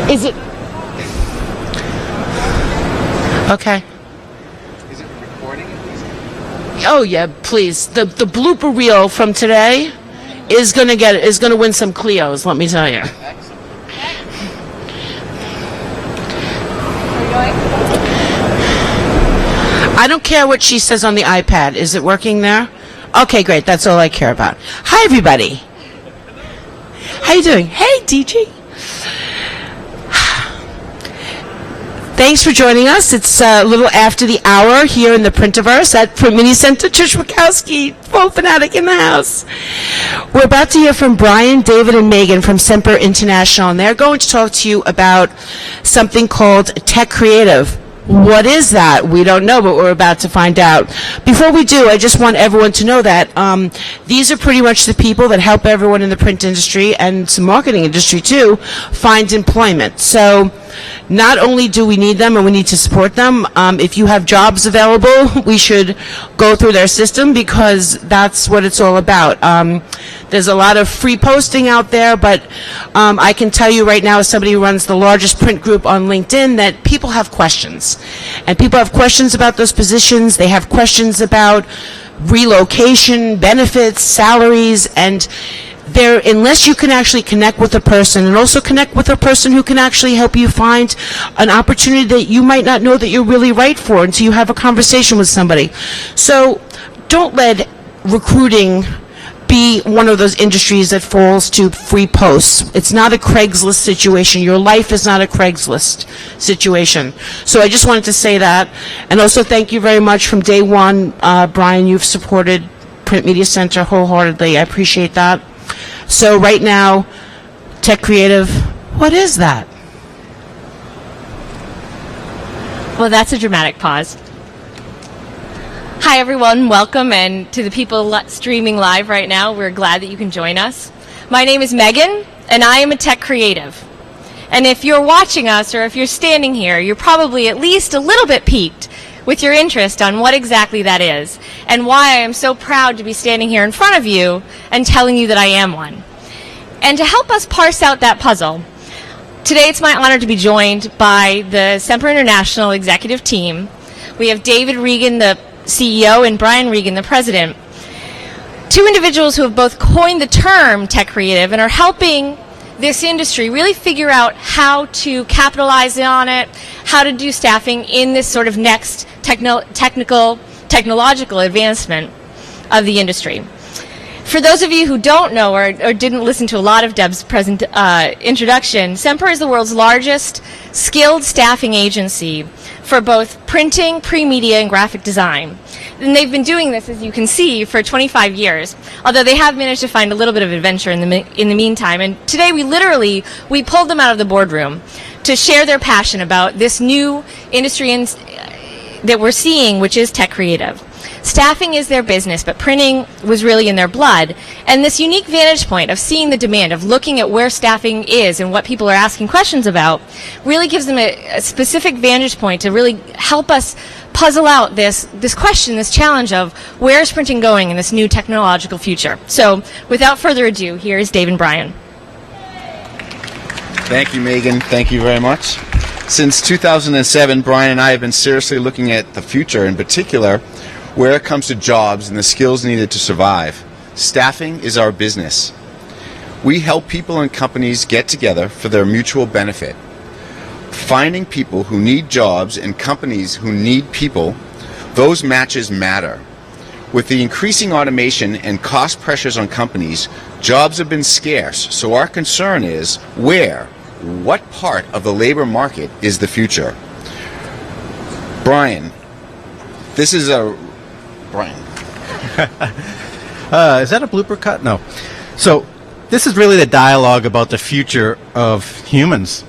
Is it? Okay. Is it recording? Oh yeah, please. The blooper reel from today is gonna win some Clios. Let me tell you. Excellent. I don't care what she says on the iPad. Is it working there? Okay, great. That's all I care about. Hi, everybody. How you doing? Hey, DG. Thanks for joining us. It's a little after the hour here in the Printiverse at Print Media Center. Trish Wachowski, full fanatic in the house. We're about to hear from Brian, David, and Megan from Semper International, and they're going to talk to you about something called Techcreative. What is that? We don't know, but we're about to find out. Before we do, I just want everyone to know that these are pretty much the people that help everyone in the print industry and some marketing industry too find employment. So not only do we need them and we need to support them, if you have jobs available, we should go through their system because that's what it's all about. There's a lot of free posting out there, but I can tell you right now, as somebody who runs the largest print group on LinkedIn, that people have questions. And people have questions about those positions. They have questions about relocation, benefits, salaries, and unless you can actually connect with a person and also connect with a person who can actually help you find an opportunity that you might not know that you're really right for until you have a conversation with somebody. So don't let recruiting be one of those industries that falls to free posts. It's not a Craigslist situation. Your life is not a Craigslist situation. So I just wanted to say that. And also thank you very much from day one, Brian, you've supported Print Media Center wholeheartedly. I appreciate that. So right now, Techcreative, what is that? Well, that's a dramatic pause. Hi, everyone. Welcome, and to the people streaming live right now, we're glad that you can join us. My name is Megan, and I am a tech creative. And if you're watching us, or if you're standing here, you're probably at least a little bit piqued with your interest on what exactly that is, and why I am so proud to be standing here in front of you and telling you that I am one. And to help us parse out that puzzle, today it's my honor to be joined by the Semper International executive team. We have David Regan, the CEO, and Brian Regan, the president. Two individuals who have both coined the term tech creative and are helping this industry really figure out how to capitalize on it, how to do staffing in this sort of next technological advancement of the industry. For those of you who don't know or didn't listen to a lot of Deb's introduction, Semper is the world's largest skilled staffing agency for both printing, pre-media, and graphic design. And they've been doing this, as you can see, for 25 years, although they have managed to find a little bit of adventure in the meantime. And today we pulled them out of the boardroom to share their passion about this new industry that we're seeing, which is tech creative. Staffing is their business, but printing was really in their blood. And this unique vantage point of seeing the demand, of looking at where staffing is and what people are asking questions about, really gives them a specific vantage point to really help us puzzle out this question, this challenge of where is printing going in this new technological future. So without further ado, here is Dave and Brian. Thank you, Megan. Thank you very much. Since 2007, Brian and I have been seriously looking at the future, in particular, where it comes to jobs and the skills needed to survive. Staffing is our business. We help people and companies get together for their mutual benefit. Finding people who need jobs and companies who need people, those matches matter. With the increasing automation and cost pressures on companies, jobs have been scarce, so our concern is what part of the labor market is the future? Brian, this is Brian. Is that a blooper cut? No. So this is really the dialogue about the future of humans,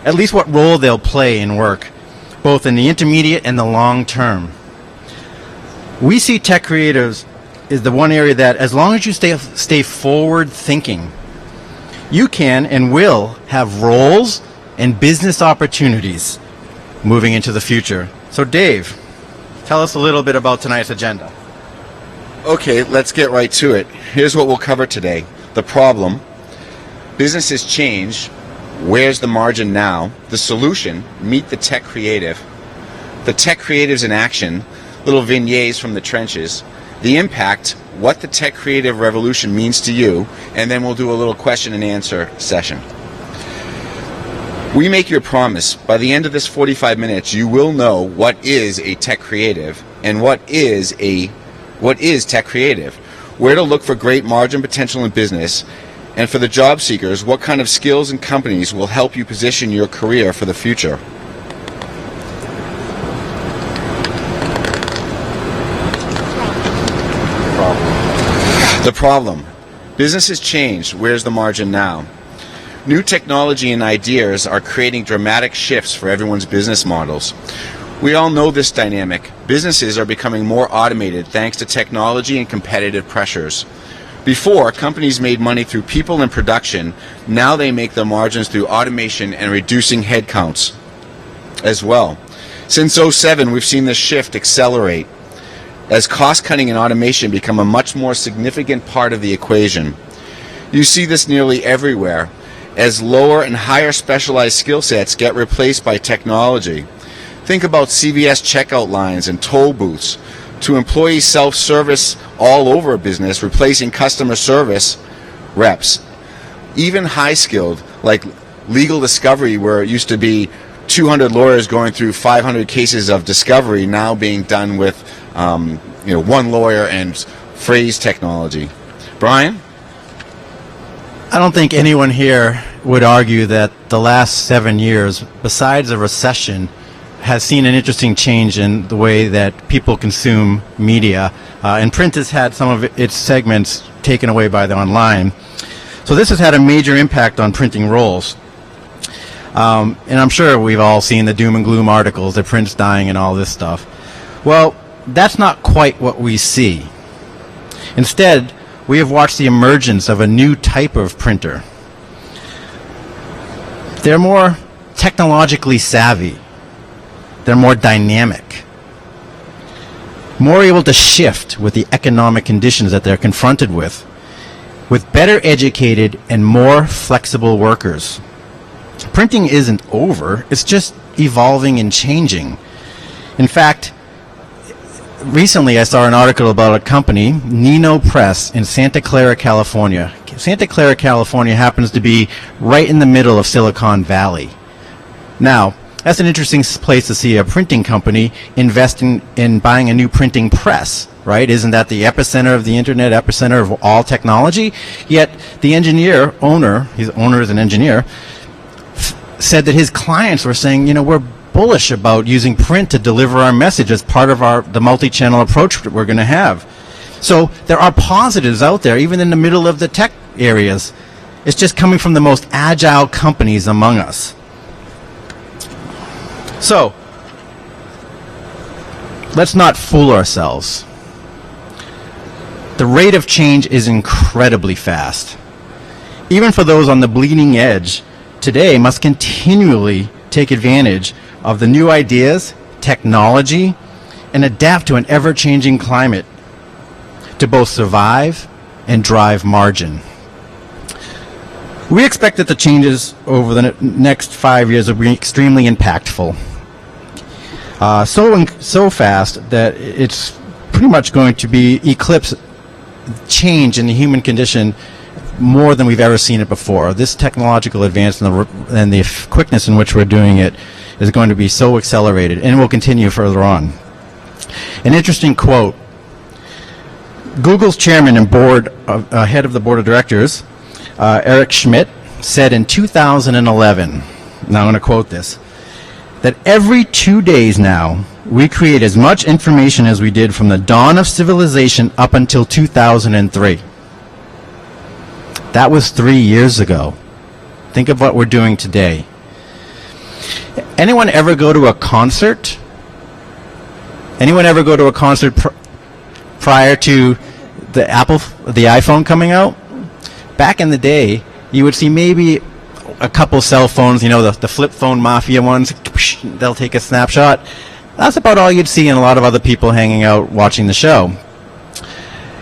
at least what role they'll play in work, both in the intermediate and the long term. We see tech creatives is the one area that, as long as you stay forward thinking, you can and will have roles and business opportunities moving into the future. So Dave, tell us a little bit about tonight's agenda. Okay, let's get right to it. Here's what we'll cover today. The problem: businesses change, where's the margin now? The solution, meet the tech creative. The tech creatives in action, little vignettes from the trenches. The impact, what the tech creative revolution means to you, and then we'll do a little question and answer session. We make your promise, by the end of this 45 minutes, you will know what is a tech creative and what is tech creative, where to look for great margin potential in business, and for the job seekers, what kind of skills and companies will help you position your career for the future. The problem. Business has changed. Where's the margin now? New technology and ideas are creating dramatic shifts for everyone's business models. We all know this dynamic. Businesses are becoming more automated thanks to technology and competitive pressures. Before, companies made money through people and production. Now they make their margins through automation and reducing headcounts as well. Since 2007, we've seen this shift accelerate as cost-cutting and automation become a much more significant part of the equation. You see this nearly everywhere as lower and higher specialized skill sets get replaced by technology. Think about CVS checkout lines and toll booths, to employee self-service all over a business, replacing customer service reps. Even high-skilled, like legal discovery, where it used to be 200 lawyers going through 500 cases of discovery, now being done with one lawyer and phrase technology. Brian? I don't think anyone here would argue that the last 7 years, besides a recession, has seen an interesting change in the way that people consume media. And print has had some of its segments taken away by the online. So this has had a major impact on printing roles. And I'm sure we've all seen the doom and gloom articles, that print's dying and all this stuff. Well, that's not quite what we see. Instead, we have watched the emergence of a new type of printer. They're more technologically savvy. They're more dynamic, more able to shift with the economic conditions that they're confronted with better educated and more flexible workers. Printing isn't over, it's just evolving and changing. In fact, recently I saw an article about a company, Nino Press, in Santa Clara, California. Santa Clara, California happens to be right in the middle of Silicon Valley. Now, that's an interesting place to see a printing company investing in buying a new printing press, right? Isn't that the epicenter of the internet, epicenter of all technology? Yet the owner is an engineer, said that his clients were saying, we're bullish about using print to deliver our message as part of the multi-channel approach that we're going to have. So there are positives out there, even in the middle of the tech areas. It's just coming from the most agile companies among us. So, let's not fool ourselves. The rate of change is incredibly fast. Even for those on the bleeding edge, today must continually take advantage of the new ideas, technology, and adapt to an ever-changing climate to both survive and drive margin. We expect that the changes over the next 5 years will be extremely impactful. So fast that it's pretty much going to be eclipse change in the human condition more than we've ever seen it before. This technological advance and the quickness in which we're doing it is going to be so accelerated, and will continue further on. An interesting quote. Google's chairman and head of the board of directors, Eric Schmidt, said in 2011, now I'm going to quote this, that every 2 days now, we create as much information as we did from the dawn of civilization up until 2003. That was 3 years ago. Think of what we're doing today. Anyone ever go to a concert? Anyone ever go to a concert prior to the iPhone coming out? Back in the day, you would see maybe a couple cell phones, the flip phone mafia ones, they'll take a snapshot. That's about all you'd see, and a lot of other people hanging out watching the show.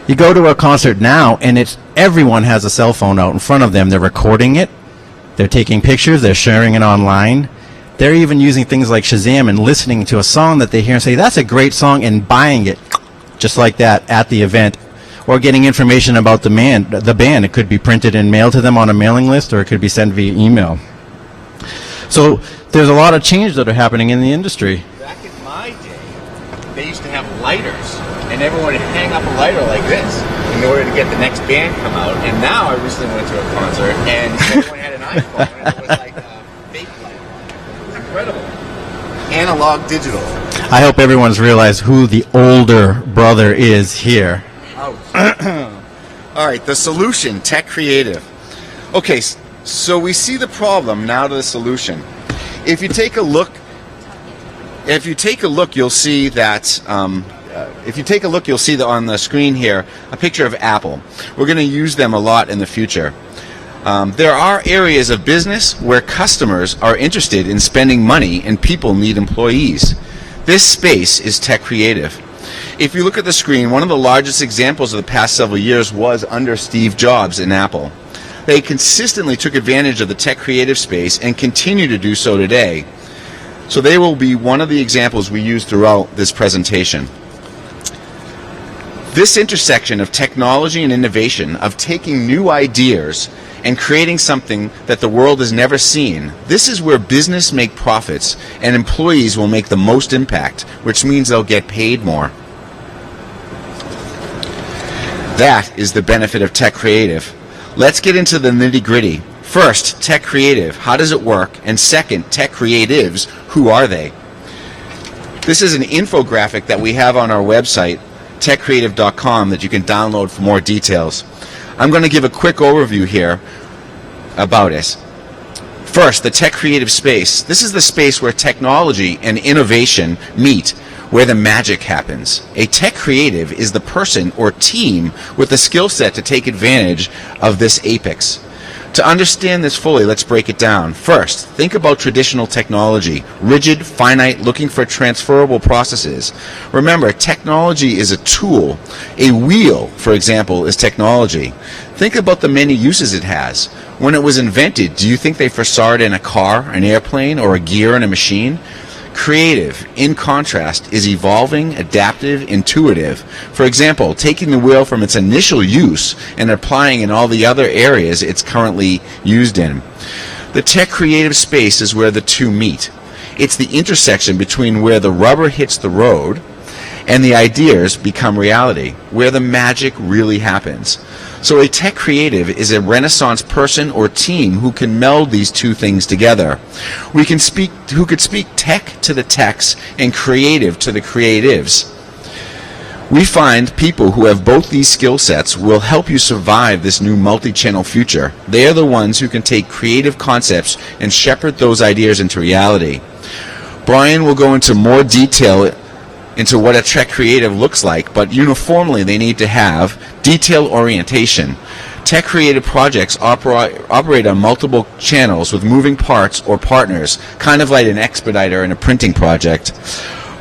You go to a concert now, and everyone has a cell phone out in front of them. They're recording it. They're taking pictures, they're sharing it online. They're even using things like Shazam and listening to a song that they hear and say, that's a great song, and buying it just like that at the event. Or getting information about the band. It could be printed and mailed to them on a mailing list, or it could be sent via email. So there's a lot of change that are happening in the industry. Back in my day, they used to have lighters, and everyone would hang up a lighter like this in order to get the next band come out. And now I recently went to a concert, and everyone had an iPhone, and it was like a fake lighter. It was incredible. Analog digital. I hope everyone's realized who the older brother is here. All right, the solution, Techcreative. Okay, so we see the problem, now to the solution. If you take a look, you'll see that. You'll see that on the screen here a picture of Apple. We're going to use them a lot in the future. There are areas of business where customers are interested in spending money and people need employees. This space is Techcreative. If you look at the screen, one of the largest examples of the past several years was under Steve Jobs in Apple. They consistently took advantage of the Techcreative space and continue to do so today. So they will be one of the examples we use throughout this presentation. This intersection of technology and innovation, of taking new ideas and creating something that the world has never seen, this is where business make profits and employees will make the most impact, which means they'll get paid more. That is the benefit of Techcreative. Let's get into the nitty-gritty. First, Techcreative, how does it work? And second, Techcreatives, who are they? This is an infographic that we have on our website, techcreative.com, that you can download for more details. I'm going to give a quick overview here about it. First, the Techcreative space. This is the space where technology and innovation meet, where the magic happens. A Techcreative is the person or team with the skill set to take advantage of this apex. To understand this fully, let's break it down. First, think about traditional technology, rigid, finite, looking for transferable processes. Remember, technology is a tool. A wheel, for example, is technology. Think about the many uses it has. When it was invented, do you think they foresaw it in a car, an airplane, or a gear in a machine? Creative, in contrast, is evolving, adaptive, intuitive. For example, taking the wheel from its initial use and applying in all the other areas it's currently used in. The Techcreative space is where the two meet. It's the intersection between where the rubber hits the road and the ideas become reality, where the magic really happens. So a Techcreative is a Renaissance person or team who can meld these two things together. Who could speak tech to the techs and creative to the creatives. We find people who have both these skill sets will help you survive this new multi-channel future. They are the ones who can take creative concepts and shepherd those ideas into reality. Brian will go into more detail into what a Techcreative looks like, but uniformly they need to have detail orientation. Techcreative projects operate on multiple channels with moving parts or partners, kind of like an expediter in a printing project.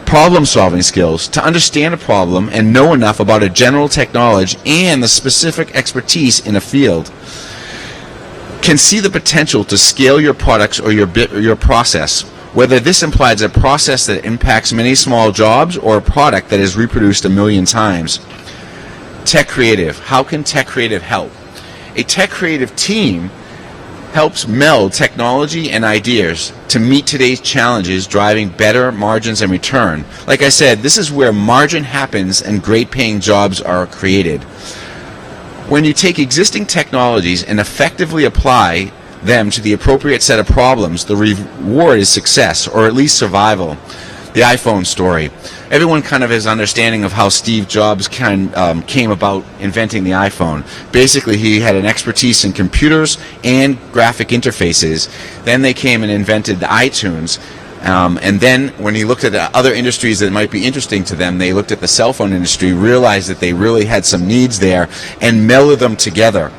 Problem-solving skills, to understand a problem and know enough about a general technology and the specific expertise in a field. Can see the potential to scale your products or your process, whether this implies a process that impacts many small jobs or a product that is reproduced 1 million times. Techcreative. How can Techcreative help? A Techcreative team helps meld technology and ideas to meet today's challenges, driving better margins and return. Like I said, this is where margin happens and great paying jobs are created. When you take existing technologies and effectively apply them to the appropriate set of problems, the reward is success, or at least survival. The iPhone story. Everyone kind of has understanding of how Steve Jobs came about inventing the iPhone. Basically, he had an expertise in computers and graphic interfaces. Then they came and invented the iTunes. And then when he looked at the other industries that might be interesting to them, they looked at the cell phone industry, realized that they really had some needs there, and melded them together.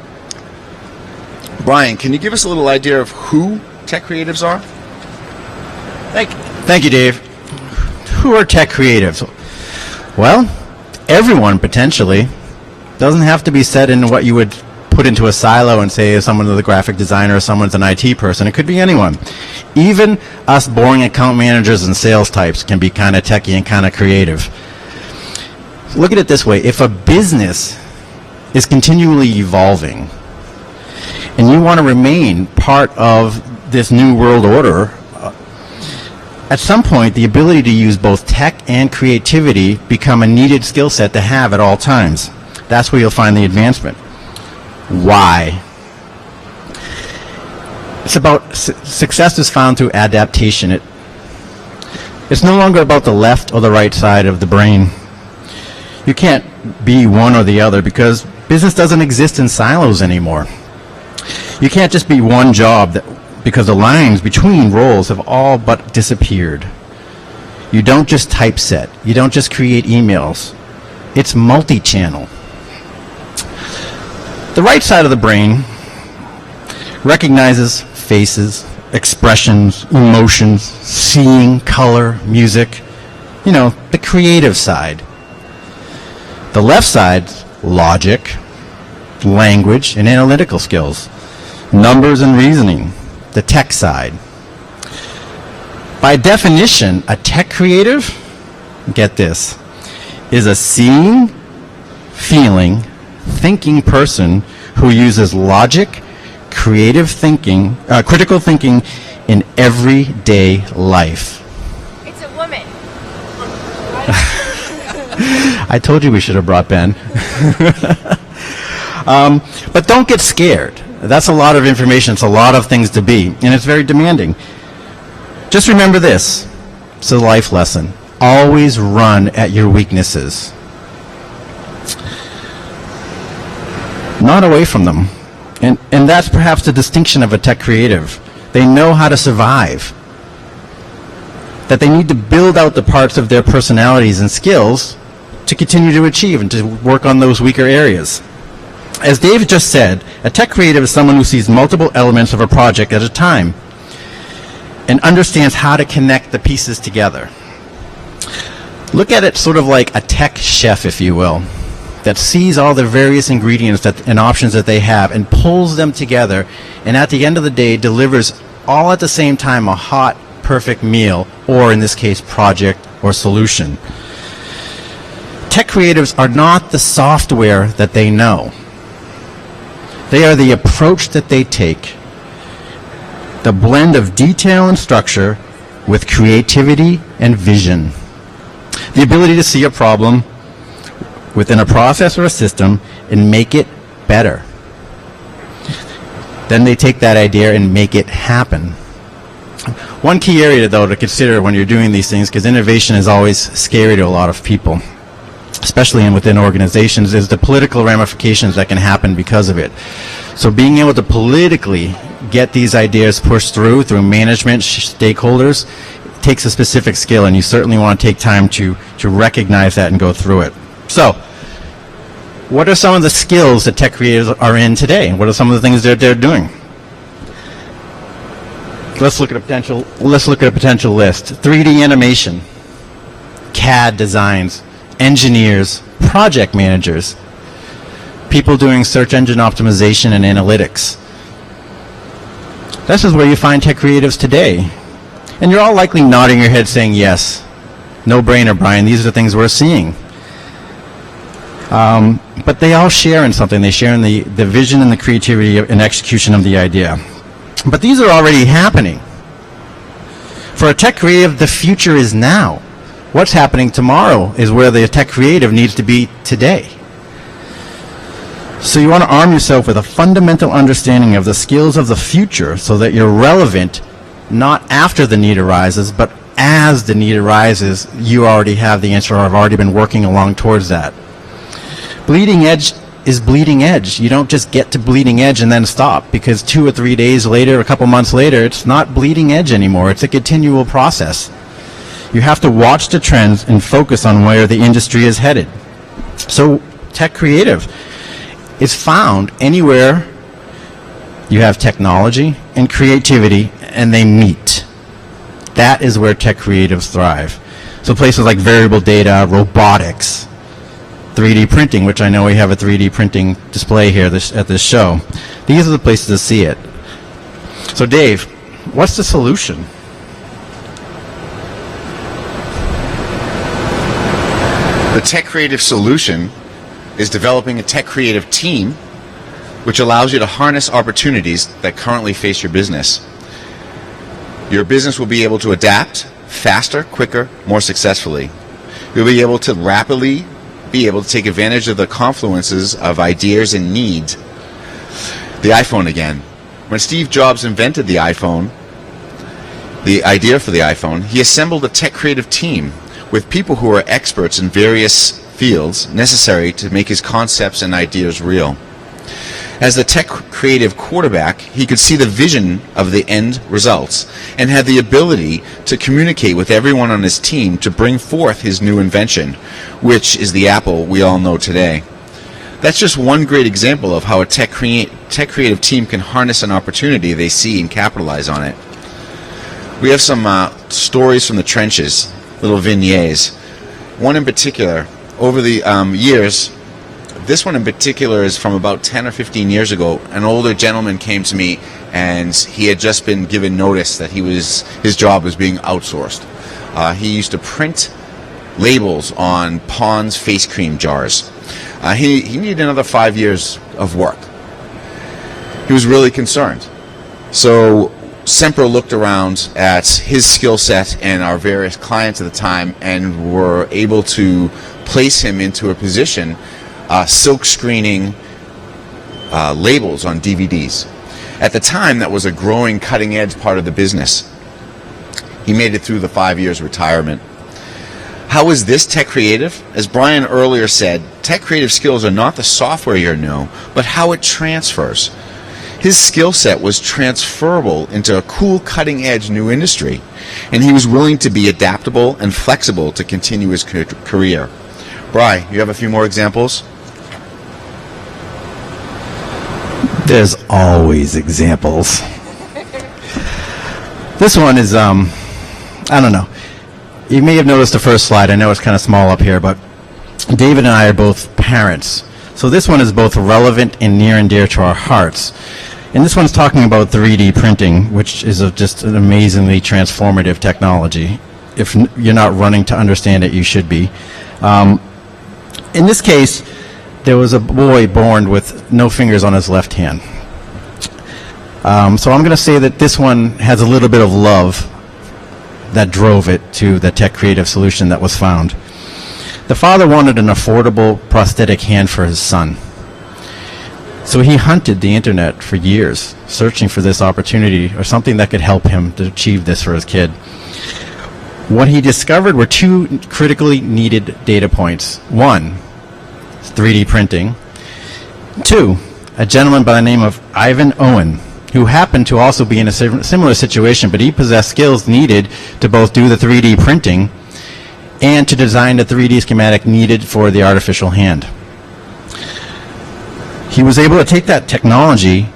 Brian, can you give us a little idea of who Techcreatives are? Thank you, Dave. Who are Techcreatives? Well, everyone potentially. Doesn't have to be set in what you would put into a silo and say someone's a graphic designer or someone's an IT person. It could be anyone. Even us boring account managers and sales types can be kind of techie and kind of creative. Look at it this way. If a business is continually evolving and you want to remain part of this new world order, at some point the ability to use both tech and creativity become a needed skill set to have at all times. That's where you'll find the advancement. Why? It's about success is found through adaptation. It's no longer about the left or the right side of the brain. You can't be one or the other because business doesn't exist in silos anymore. You can't just be one job because the lines between roles have all but disappeared. You don't just typeset. You don't just create emails. It's multi-channel. The right side of the brain recognizes faces, expressions, emotions, seeing, color, music, the creative side. The left side's logic, language, and analytical skills, numbers and reasoning, the tech side. By definition, a tech creative, get this, is a seeing, feeling, thinking person who uses logic, creative thinking, critical thinking in everyday life. It's a woman. I told you we should have brought Ben. But don't get scared. That's a lot of information. It's a lot of things to be, and it's very demanding. Just remember this. It's a life lesson. Always run at your weaknesses, not away from them. And that's perhaps the distinction of a tech creative. They know how to survive. That they need to build out the parts of their personalities and skills to continue to achieve and to work on those weaker areas. As Dave just said, a tech creative is someone who sees multiple elements of a project at a time and understands how to connect the pieces together. Look at it sort of like a tech chef, if you will, that sees all the various ingredients and options that they have and pulls them together, and at the end of the day delivers all at the same time a hot, perfect meal, or in this case, project or solution. Tech creatives are not the software that they know. They are the approach that they take, the blend of detail and structure with creativity and vision, the ability to see a problem within a process or a system and make it better. Then they take that idea and make it happen. One key area, though, to consider when you're doing these things, because innovation is always scary to a lot of people, especially within organizations, is the political ramifications that can happen because of it. So being able to politically get these ideas pushed through management, stakeholders, takes a specific skill, and you certainly want to take time to recognize that and go through it. So, what are some of the skills that tech creators are in today? What are some of the things they're doing? Let's look at a potential list. 3D animation, CAD designs, engineers, project managers, people doing search engine optimization and analytics. This is where you find tech creatives today. And you're all likely nodding your head saying yes. No brainer, Brian. These are the things we're seeing. But they all share in something. They share in the vision and the creativity and execution of the idea. But these are already happening. For a tech creative, the future is now. What's happening tomorrow is where the tech creative needs to be today. So you want to arm yourself with a fundamental understanding of the skills of the future so that you're relevant not after the need arises, but as the need arises, you already have the answer or have already been working along towards that. Bleeding edge is bleeding edge. You don't just get to bleeding edge and then stop, because 2 or 3 days later, a couple months later, it's not bleeding edge anymore. It's a continual process. You have to watch the trends and focus on where the industry is headed. So tech creative is found anywhere you have technology and creativity and they meet. That is where tech creatives thrive. So places like variable data, robotics, 3D printing, which I know we have a 3D printing display here at this show. These are the places to see it. So Dave, what's the solution? The Techcreative solution is developing a Techcreative team which allows you to harness opportunities that currently face your business. Your business will be able to adapt faster, quicker, more successfully. You'll be able to rapidly take advantage of the confluences of ideas and needs. The iPhone again. When Steve Jobs invented the iPhone, the idea for the iPhone, he assembled a Techcreative team with people who are experts in various fields necessary to make his concepts and ideas real. As the Techcreative quarterback, he could see the vision of the end results and had the ability to communicate with everyone on his team to bring forth his new invention, which is the Apple we all know today. That's just one great example of how a Techcreative team can harness an opportunity they see and capitalize on it. We have some stories from the trenches, little vignettes. One in particular, over the years, this one in particular is from about 10 or 15 years ago. An older gentleman came to me and he had just been given notice that his job was being outsourced. He used to print labels on Pond's face cream jars. He needed another 5 years of work. He was really concerned. So Semper looked around at his skill set and our various clients at the time and were able to place him into a position silk screening labels on DVDs. At the time, that was a growing, cutting-edge part of the business. He made it through the 5 years retirement. How is this Techcreative? As Brian earlier said, Techcreative skills are not the software you know, but how it transfers. His skill set was transferable into a cool, cutting-edge new industry, and he was willing to be adaptable and flexible to continue his career. Bri, you have a few more examples? There's always examples. This one is, I don't know. You may have noticed the first slide. I know it's kind of small up here, but David and I are both parents. So this one is both relevant and near and dear to our hearts. And this one's talking about 3D printing, which is just an amazingly transformative technology. If you're not running to understand it, you should be. In this case, there was a boy born with no fingers on his left hand. So I'm going to say that this one has a little bit of love that drove it to the Techcreative solution that was found. The father wanted an affordable prosthetic hand for his son. So he hunted the internet for years, searching for this opportunity or something that could help him to achieve this for his kid. What he discovered were two critically needed data points. One, 3D printing. Two, a gentleman by the name of Ivan Owen, who happened to also be in a similar situation, but he possessed skills needed to both do the 3D printing and to design the 3D schematic needed for the artificial hand. He was able to take that technology,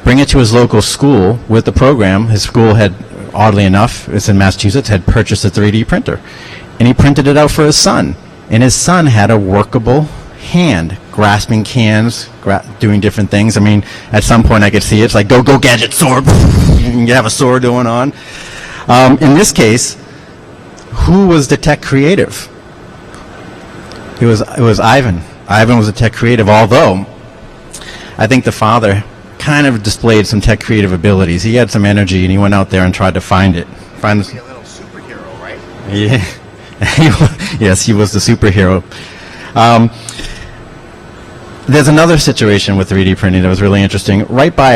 bring it to his local school with the program. His school had, oddly enough, it's in Massachusetts, had purchased a 3D printer. And he printed it out for his son. And his son had a workable hand, grasping cans, doing different things. I mean, at some point I could see it. It's like, go gadget sword. You have a sword going on. In this case, who was the Techcreative? It was Ivan. Ivan was a Techcreative, although I think the father kind of displayed some Techcreative abilities. He had some energy, and he went out there and tried to find it. Like a little superhero, right? Yeah. Yes, he was the superhero. There's another situation with 3D printing that was really interesting. Right by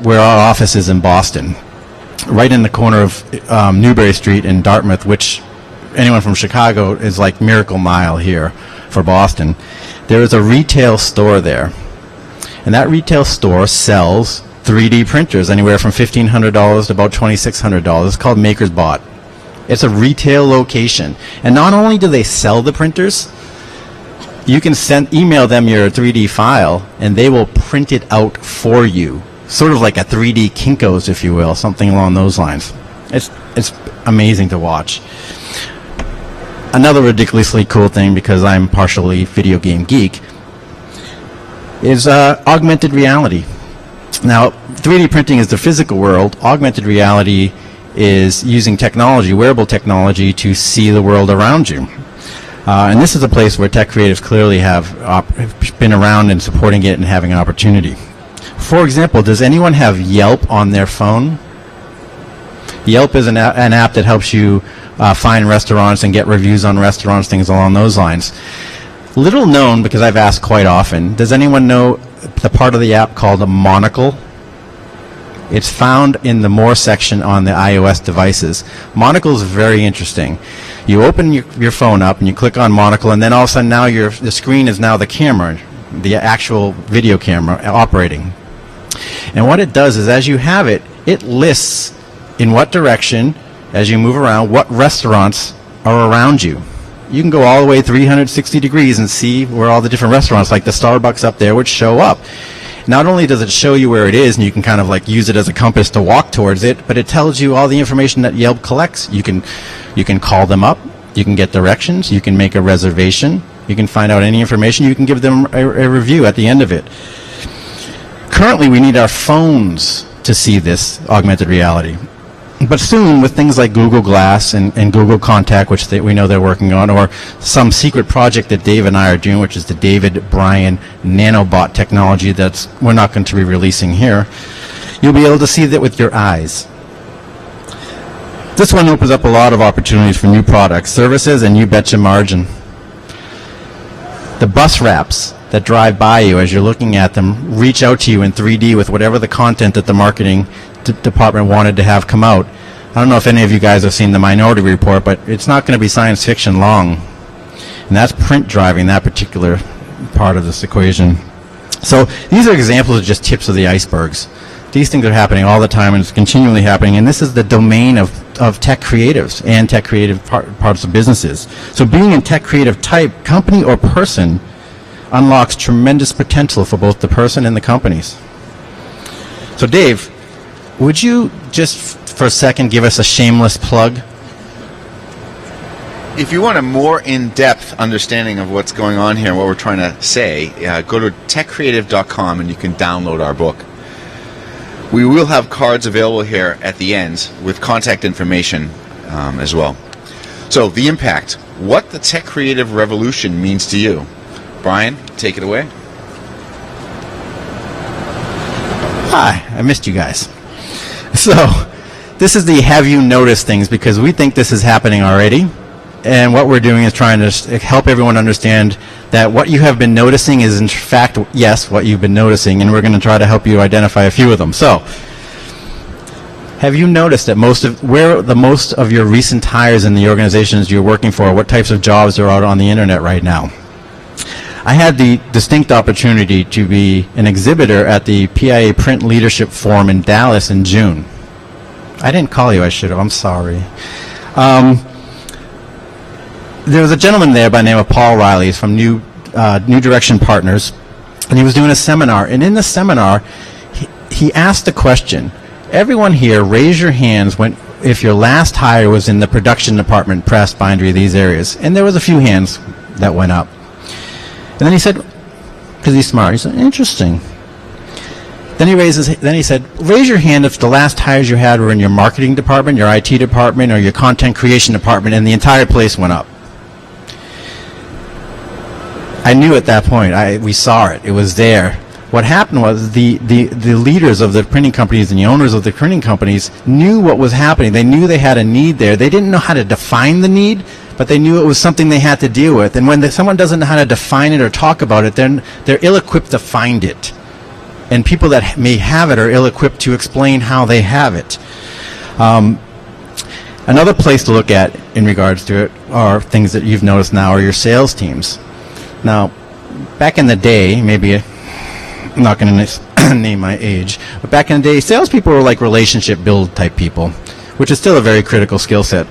where our office is in Boston, right in the corner of Newbury Street in Dartmouth, which anyone from Chicago is like Miracle Mile here for Boston. There is a retail store there. And that retail store sells 3D printers, anywhere from $1,500 to about $2,600. It's called Maker's Bot. It's a retail location. And not only do they sell the printers, you can email them your 3D file, and they will print it out for you. Sort of like a 3D Kinko's, if you will, something along those lines. It's amazing to watch. another ridiculously cool thing, because I'm partially video game geek, is augmented reality. Now, 3D printing is the physical world. Augmented reality is using technology, wearable technology, to see the world around you. And this is a place where Techcreative clearly have been around and supporting it and having an opportunity. For example, does anyone have Yelp on their phone? Yelp is an app that helps you find restaurants and get reviews on restaurants, things along those lines. Little known, because I've asked quite often, does anyone know the part of the app called a monocle? It's found in the More section on the iOS devices. Monocle is very interesting. You open your phone up and you click on monocle, and then all of a sudden now the screen is now the camera, the actual video camera operating. And what it does is, as you have it, it lists in what direction, as you move around, what restaurants are around you. You can go all the way 360 degrees and see where all the different restaurants, like the Starbucks up there, would show up. Not only does it show you where it is, and you can kind of like use it as a compass to walk towards it, but it tells you all the information that Yelp collects. You can call them up, you can get directions, you can make a reservation, you can find out any information, you can give them a review at the end of it. Currently, we need our phones to see this augmented reality. But soon, with things like Google Glass and Google Contact, which we know they're working on, or some secret project that Dave and I are doing, which is the David Bryan nanobot technology that we're not going to be releasing here, you'll be able to see that with your eyes. This one opens up a lot of opportunities for new products, services, and you betcha margin. The bus wraps that drive by you as you're looking at them reach out to you in 3D with whatever the content that the marketing department wanted to have come out. I don't know if any of you guys have seen the Minority Report, but it's not going to be science fiction long. And that's print driving that particular part of this equation. So these are examples of just tips of the icebergs. These things are happening all the time, and it's continually happening, and this is the domain of tech creatives and tech creative parts of businesses. So being in tech creative type company or person unlocks tremendous potential for both the person and the companies. So Dave, would you just for a second give us a shameless plug? If you want a more in-depth understanding of what's going on here and what we're trying to say, go to techcreative.com and you can download our book. We will have cards available here at the end with contact information as well. So the impact, what the tech creative revolution means to you. Brian, take it away. Hi, I missed you guys. So this is the have you noticed things, because we think this is happening already. And what we're doing is trying to help everyone understand that what you have been noticing is in fact, yes, what you've been noticing, and we're going to try to help you identify a few of them. So, have you noticed that where the most of your recent hires in the organizations you're working for, what types of jobs are out on the internet right now? I had the distinct opportunity to be an exhibitor at the PIA Print Leadership Forum in Dallas in June. I didn't call you, I should have, I'm sorry. There was a gentleman there by the name of Paul Riley. He's from New Direction Partners, and he was doing a seminar. And in the seminar, he asked the question, everyone here, raise your hands if your last hire was in the production department, press, bindery, these areas. And there was a few hands that went up. And then he said, because he's smart, he said, interesting. Then he said, raise your hand if the last hires you had were in your marketing department, your IT department, or your content creation department, and the entire place went up. I knew at that point, we saw it, it was there. What happened was the leaders of the printing companies and the owners of the printing companies knew what was happening. They knew they had a need there. They didn't know how to define the need, but they knew it was something they had to deal with. And when someone doesn't know how to define it or talk about it, then they're ill-equipped to find it. And people that may have it are ill-equipped to explain how they have it. Another place to look at in regards to it are things that you've noticed now are your sales teams. Now, back in the day, maybe I'm not going to name my age, but back in the day, salespeople were like relationship build type people, which is still a very critical skill set.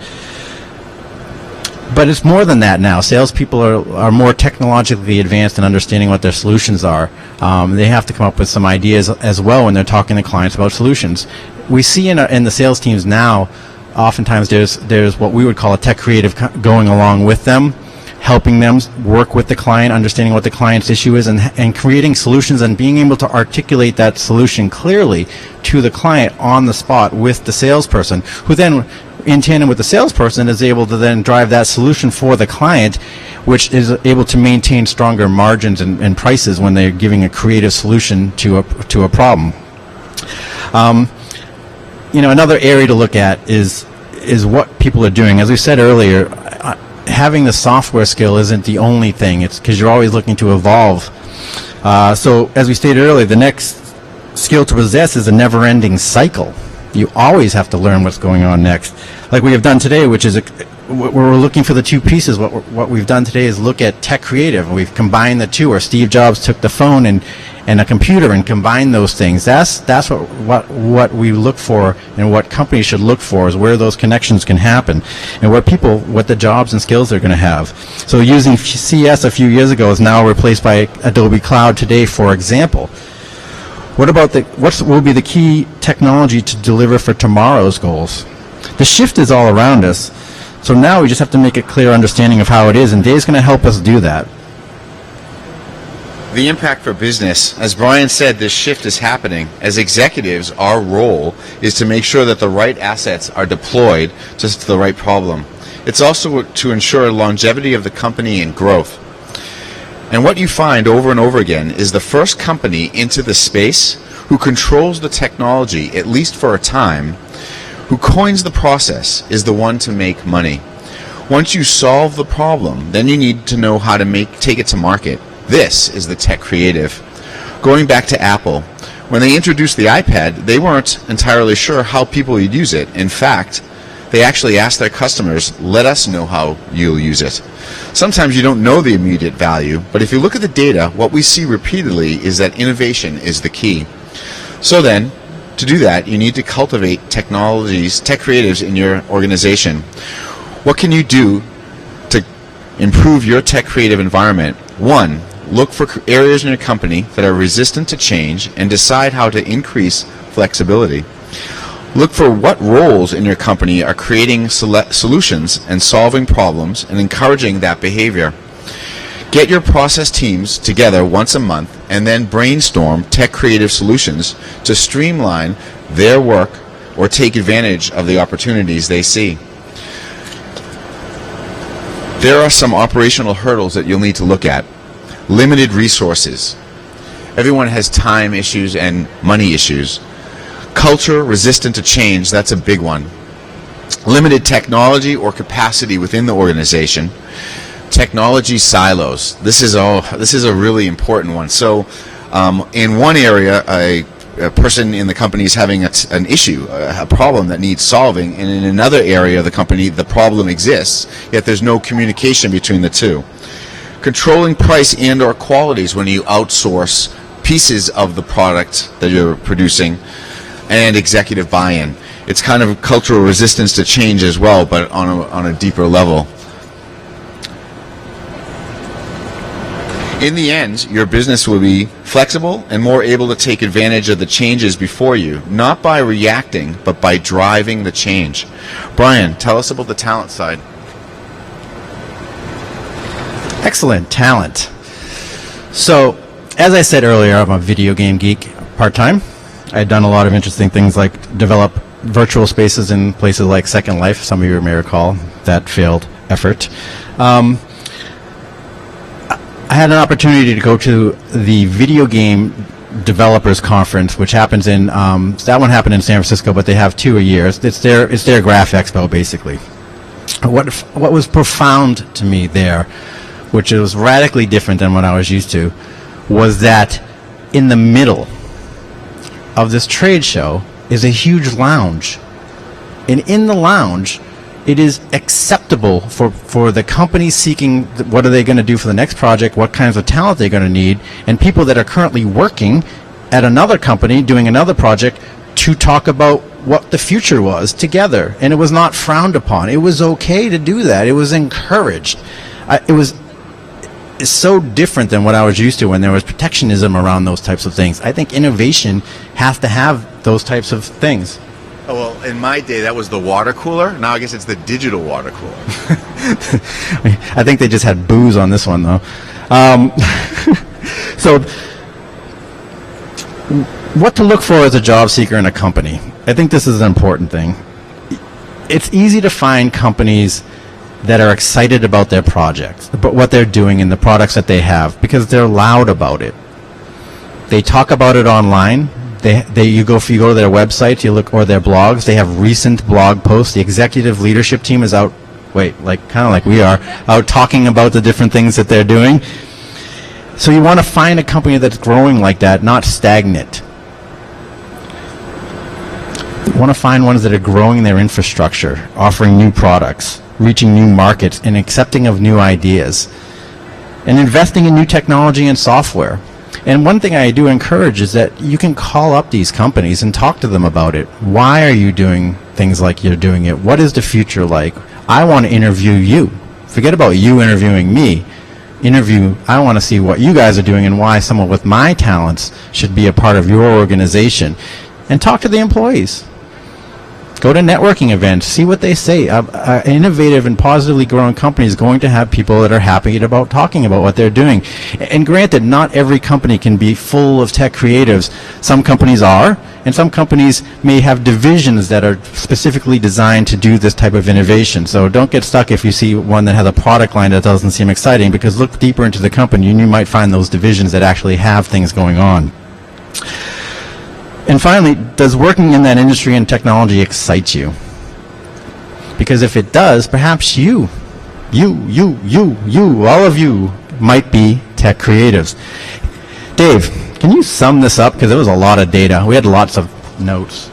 But it's more than that now. Salespeople are more technologically advanced in understanding what their solutions are. They have to come up with some ideas as well when they're talking to clients about solutions. We see in the sales teams now oftentimes there's what we would call a tech creative going along with them, helping them work with the client, understanding what the client's issue is, and creating solutions and being able to articulate that solution clearly to the client on the spot with the salesperson, who then, in tandem with the salesperson, is able to then drive that solution for the client, which is able to maintain stronger margins and prices when they're giving a creative solution to a problem. Another area to look at is what people are doing. As we said earlier, having the software skill isn't the only thing. It's because you're always looking to evolve. So as we stated earlier, the next skill to possess is a never-ending cycle. You always have to learn what's going on next. Like we have done today, which is we're looking for the two pieces. What we've done today is look at Techcreative. We've combined the two, where Steve Jobs took the phone and a computer and combined those things. That's what we look for, and what companies should look for, is where those connections can happen, and what the jobs and skills they're going to have. So using CS a few years ago is now replaced by Adobe Cloud today, for example. What will be the key technology to deliver for tomorrow's goals? The shift is all around us, so now we just have to make a clear understanding of how it is, and Dave's going to help us do that. The impact for business, as Brian said, this shift is happening. As executives, our role is to make sure that the right assets are deployed to the right problem. It's also to ensure longevity of the company and growth. And what you find over and over again is the first company into the space who controls the technology, at least for a time, who coins the process, is the one to make money. Once you solve the problem, then you need to know how to take it to market. This is the tech creative. Going back to Apple, when they introduced the iPad, they weren't entirely sure how people would use it. In fact, they actually asked their customers, let us know how you'll use it. Sometimes you don't know the immediate value, but if you look at the data, what we see repeatedly is that innovation is the key. So then, to do that, you need to cultivate tech creatives in your organization. What can you do to improve your tech creative environment? One, look for areas in your company that are resistant to change and decide how to increase flexibility. Look for what roles in your company are creating solutions and solving problems and encouraging that behavior. Get your process teams together once a month and then brainstorm tech creative solutions to streamline their work or take advantage of the opportunities they see. There are some operational hurdles that you'll need to look at. Limited resources. Everyone has time issues and money issues. Culture resistant to change, that's a big one. Limited technology or capacity within the organization. Technology silos. This is a really important one. So in one area, a person in the company is having an issue, a problem that needs solving, and in another area of the company, the problem exists, yet there's no communication between the two. Controlling price and or qualities when you outsource pieces of the product that you're producing, and executive buy-in. It's kind of cultural resistance to change as well, but on a deeper level. In the end, your business will be flexible and more able to take advantage of the changes before you, not by reacting, but by driving the change. Brian, tell us about the talent side. Excellent, talent. So, as I said earlier, I'm a video game geek part-time. I've done a lot of interesting things like develop virtual spaces in places like Second Life. Some of you may recall that failed effort. I had an opportunity to go to the video game developers conference, which happens in that one happened in San Francisco, but they have two a year. It's their Graph Expo, basically. What was profound to me there, which was radically different than what I was used to, was that in the middle of this trade show is a huge lounge, and in the lounge it is acceptable for the companies seeking what are they going to do for the next project, what kinds of talent they're going to need, and people that are currently working at another company doing another project to talk about what the future was together. And it was not frowned upon. It was okay to do that. It was encouraged. It's so different than what I was used to when there was protectionism around those types of things. I think innovation has to have those types of things. Oh, well, in my day, that was the water cooler. Now I guess it's the digital water cooler. I think they just had booze on this one, though. So, what to look for as a job seeker in a company? I think this is an important thing. It's easy to find companies that are excited about their projects, about what they're doing and the products that they have, because they're loud about it. They talk about it online. You go to their websites, you look, or their blogs. They have recent blog posts. The executive leadership team is out, kind of like we are, out talking about the different things that they're doing. So you want to find a company that's growing like that, not stagnant. You want to find ones that are growing their infrastructure, offering new products, reaching new markets, and accepting of new ideas, and investing in new technology and software. And one thing I do encourage is that you can call up these companies and talk to them about it. Why are you doing things like you're doing it? What is the future like? I want to interview you. Forget about you interviewing me. I want to see what you guys are doing and why someone with my talents should be a part of your organization. And talk to the employees. Go to networking events, see what they say. Innovative and positively growing company is going to have people that are happy about talking about what they're doing. And granted, not every company can be full of tech creatives. Some companies are, and some companies may have divisions that are specifically designed to do this type of innovation. So don't get stuck if you see one that has a product line that doesn't seem exciting, because look deeper into the company and you might find those divisions that actually have things going on. And finally, does working in that industry and technology excite you? Because if it does, perhaps you, all of you might be tech creatives. Dave, can you sum this up? Because there was a lot of data. We had lots of notes.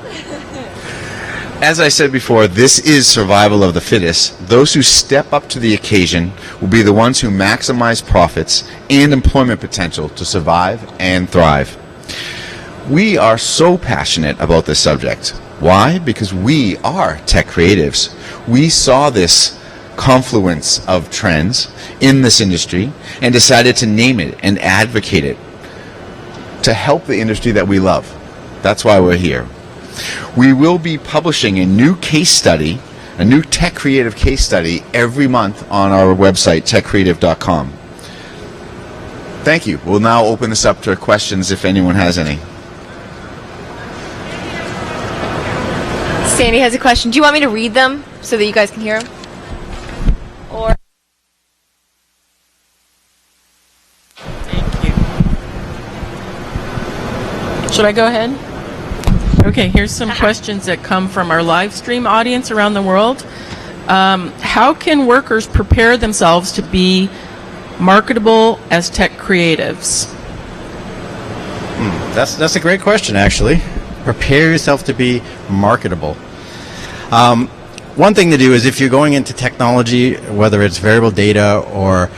As I said before, this is survival of the fittest. Those who step up to the occasion will be the ones who maximize profits and employment potential to survive and thrive. We are so passionate about this subject. Why? Because we are tech creatives. We saw this confluence of trends in this industry and decided to name it and advocate it to help the industry that we love. That's why we're here. We will be publishing a new case study, a new tech creative case study every month on our website, techcreative.com. Thank you. We'll now open this up to questions if anyone has any. Sandy has a question. Do you want me to read them so that you guys can hear them? Or Thank you. Should I go ahead? Okay, here's some questions that come from our live stream audience around the world. How can workers prepare themselves to be marketable as tech creatives? That's a great question, actually. Prepare yourself to be marketable. One thing to do is, if you're going into technology, whether it's variable data or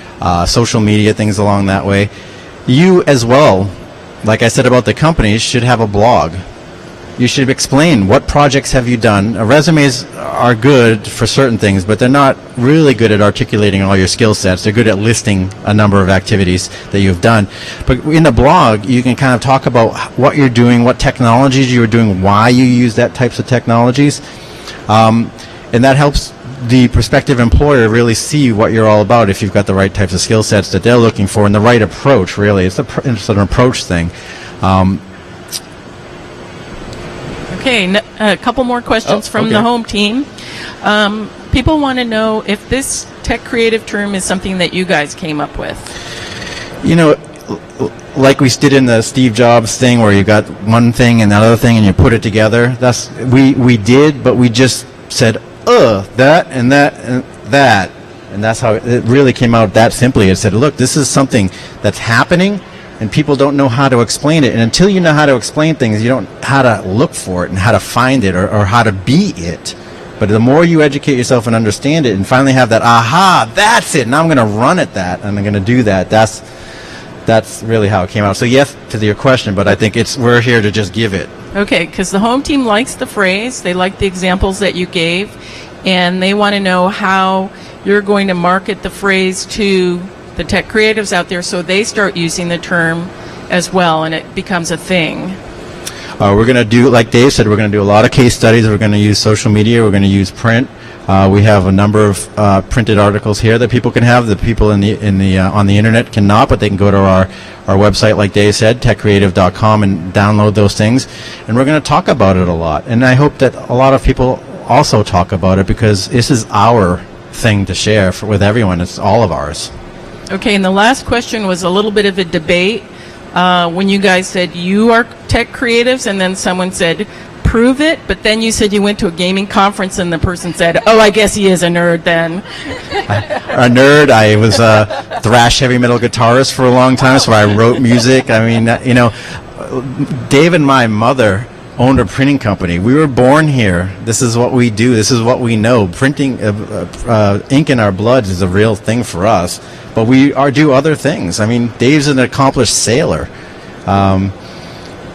social media, things along that way, you as well, like I said about the companies, should have a blog. You should explain what projects have you done. Resumes are good for certain things, but they're not really good at articulating all your skill sets. They're good at listing a number of activities that you've done. But in the blog, you can kind of talk about what you're doing, what technologies you're doing, why you use that types of technologies. And that helps the prospective employer really see what you're all about, if you've got the right types of skill sets that they're looking for and the right approach, really. It's an approach thing. Okay, a couple more questions from the home team. People want to know if this tech creative term is something that you guys came up with. You know, like we did in the Steve Jobs thing, where you got one thing and that other thing and you put it together. We did, but we just said, that and that and that. And that's how it really came out that simply. It said, look, this is something that's happening, and people don't know how to explain it. And until you know how to explain things, you don't know how to look for it and how to find it or how to be it. But the more you educate yourself and understand it and finally have that, aha, that's it, now I'm going to run at that, and I'm going to do that, that's really how it came out. So yes to your question, but I think we're here to just give it. Okay, because the home team likes the phrase, they like the examples that you gave, and they want to know how you're going to market the phrase to the tech creatives out there so they start using the term as well and it becomes a thing. We're going to do, like Dave said, we're going to do a lot of case studies. We're going to use social media. We're going to use print. We have a number of printed articles here that people can have. The people on the internet cannot, but they can go to our website, like Dave said, techcreative.com, and download those things. And we're going to talk about it a lot. And I hope that a lot of people also talk about it, because this is our thing to share with everyone. It's all of ours. Okay, and the last question was a little bit of a debate when you guys said you are tech creatives, and then someone said, prove it, but then you said you went to a gaming conference and the person said, oh, I guess he is a nerd then. A nerd. I was a thrash heavy metal guitarist for a long time, so I wrote music. I mean, Dave and my mother owned a printing company. We were born here. This is what we do. This is what we know. Printing ink in our blood is a real thing for us, but we do other things. I mean, Dave's an accomplished sailor.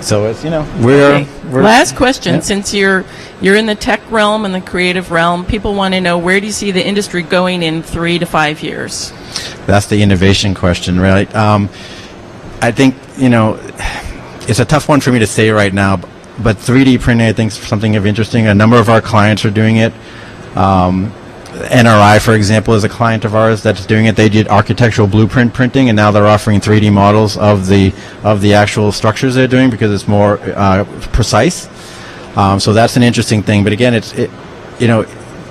So it's, we're last question. Yeah. Since you're in the tech realm and the creative realm, people want to know, where do you see the industry going in 3 to 5 years? That's the innovation question, right? I think it's a tough one for me to say right now, but 3D printing, I think, is something of interesting. A number of our clients are doing it. NRI, for example, is a client of ours that's doing it. They did architectural blueprint printing, and now they're offering 3D models of the actual structures they're doing, because it's more precise. So that's an interesting thing. But again, it's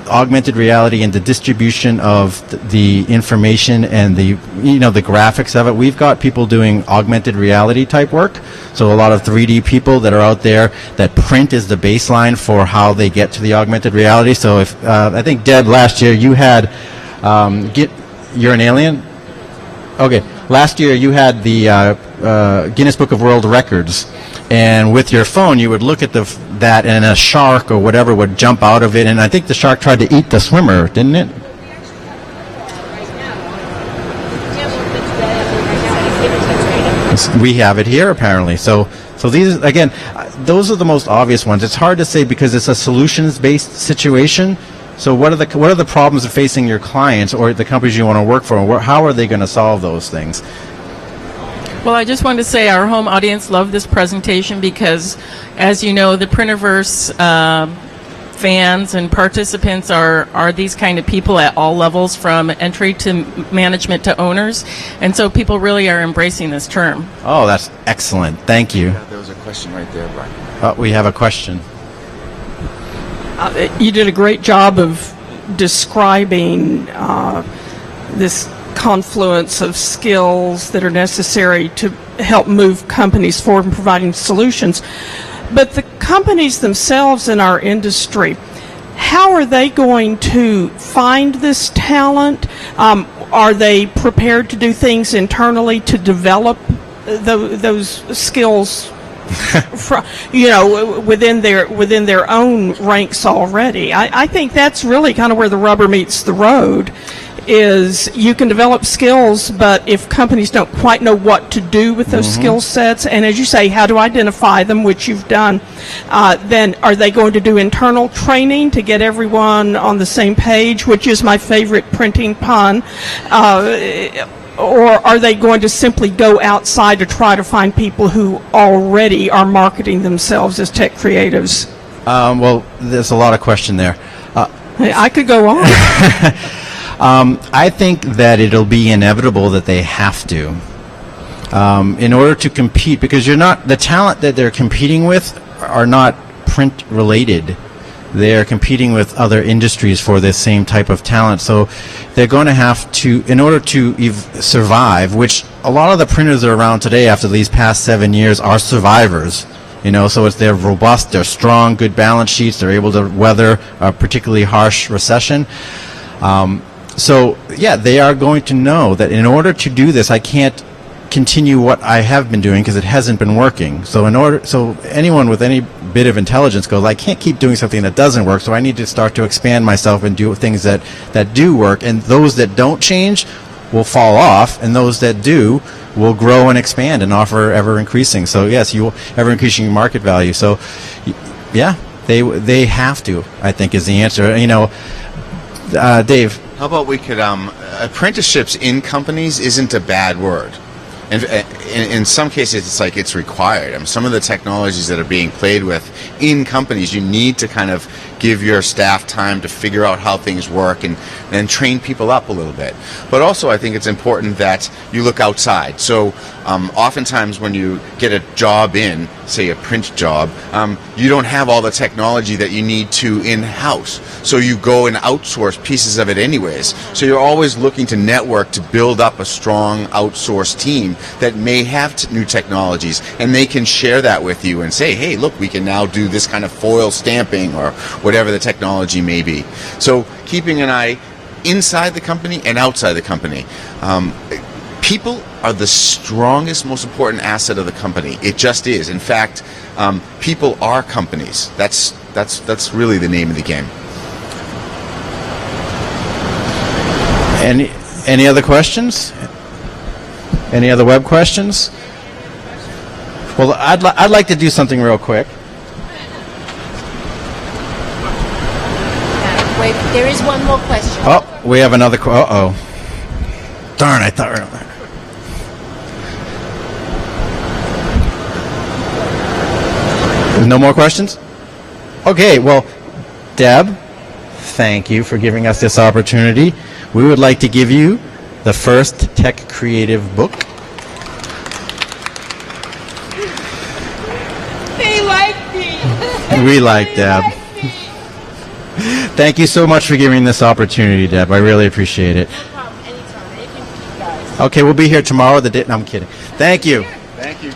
augmented reality and the distribution of the information and the graphics of it. We've got people doing augmented reality type work. So a lot of 3D people that are out there, that print is the baseline for how they get to the augmented reality. So if I think, Deb, last year you had you're an alien? Okay. Last year you had the Guinness Book of World Records, and with your phone you would look at that, and a shark or whatever would jump out of it, and I think the shark tried to eat the swimmer, didn't it? We have it here apparently. So these, again, those are the most obvious ones. It's hard to say because it's a solutions-based situation. So what are the problems facing your clients or the companies you want to work for? How are they going to solve those things? Well, I just wanted to say our home audience loved this presentation because, as you know, the Printerverse fans and participants are these kind of people at all levels, from entry to management to owners, and so people really are embracing this term. Oh, that's excellent. Thank you. Yeah, there was a question right there, Brian. We have a question. You did a great job of describing this confluence of skills that are necessary to help move companies forward in providing solutions. But the companies themselves in our industry, how are they going to find this talent? Are they prepared to do things internally to develop those skills within their own ranks already? I think that's really kind of where the rubber meets the road. Is you can develop skills, but if companies don't quite know what to do with those skill sets, and as you say, how to identify them, which you've done, then are they going to do internal training to get everyone on the same page, which is my favorite printing pun, or are they going to simply go outside to try to find people who already are marketing themselves as tech creatives? Well, there's a lot of question there. I could go on. I think that it'll be inevitable that they have to, in order to compete, because the talent that they're competing with are not print related. They're competing with other industries for this same type of talent. So they're going to have to, in order to survive, which a lot of the printers that are around today after these past 7 years are survivors. So they're robust, they're strong, good balance sheets, they're able to weather a particularly harsh recession. So, yeah, they are going to know that in order to do this, I can't continue what I have been doing because it hasn't been working. So anyone with any bit of intelligence goes, I can't keep doing something that doesn't work, so I need to start to expand myself and do things that do work. And those that don't change will fall off, and those that do will grow and expand and offer ever increasing. So, yes, you will ever increasing market value. So, yeah, they have to, I think, is the answer. Dave. How about we could, apprenticeships in companies isn't a bad word. And in some cases, it's like it's required. I mean, some of the technologies that are being played with in companies, you need to kind of give your staff time to figure out how things work and then train people up a little bit. But also, I think it's important that you look outside. So oftentimes when you get a job in, say a print job, you don't have all the technology that you need to in-house. So you go and outsource pieces of it anyways. So you're always looking to network to build up a strong outsourced team that may have new technologies, and they can share that with you and say, hey, look, we can now do this kind of foil stamping or whatever the technology may be. So keeping an eye inside the company and outside the company. People are the strongest, most important asset of the company. It just is. In fact, people are companies. That's really the name of the game. Any other questions? Any other web questions? Well, I'd like to do something real quick. Wait, there is one more question. Oh, we have another. Uh-oh. Darn, I thought. No more questions? Okay, well, Deb, thank you for giving us this opportunity. We would like to give you the first Techcreative book. They like me. We like Deb. Thank you so much for giving this opportunity, Deb. I really appreciate it. No problem. Anytime. Anything for you guys. Okay, we'll be here tomorrow. No, I'm kidding. Thank you. Thank you.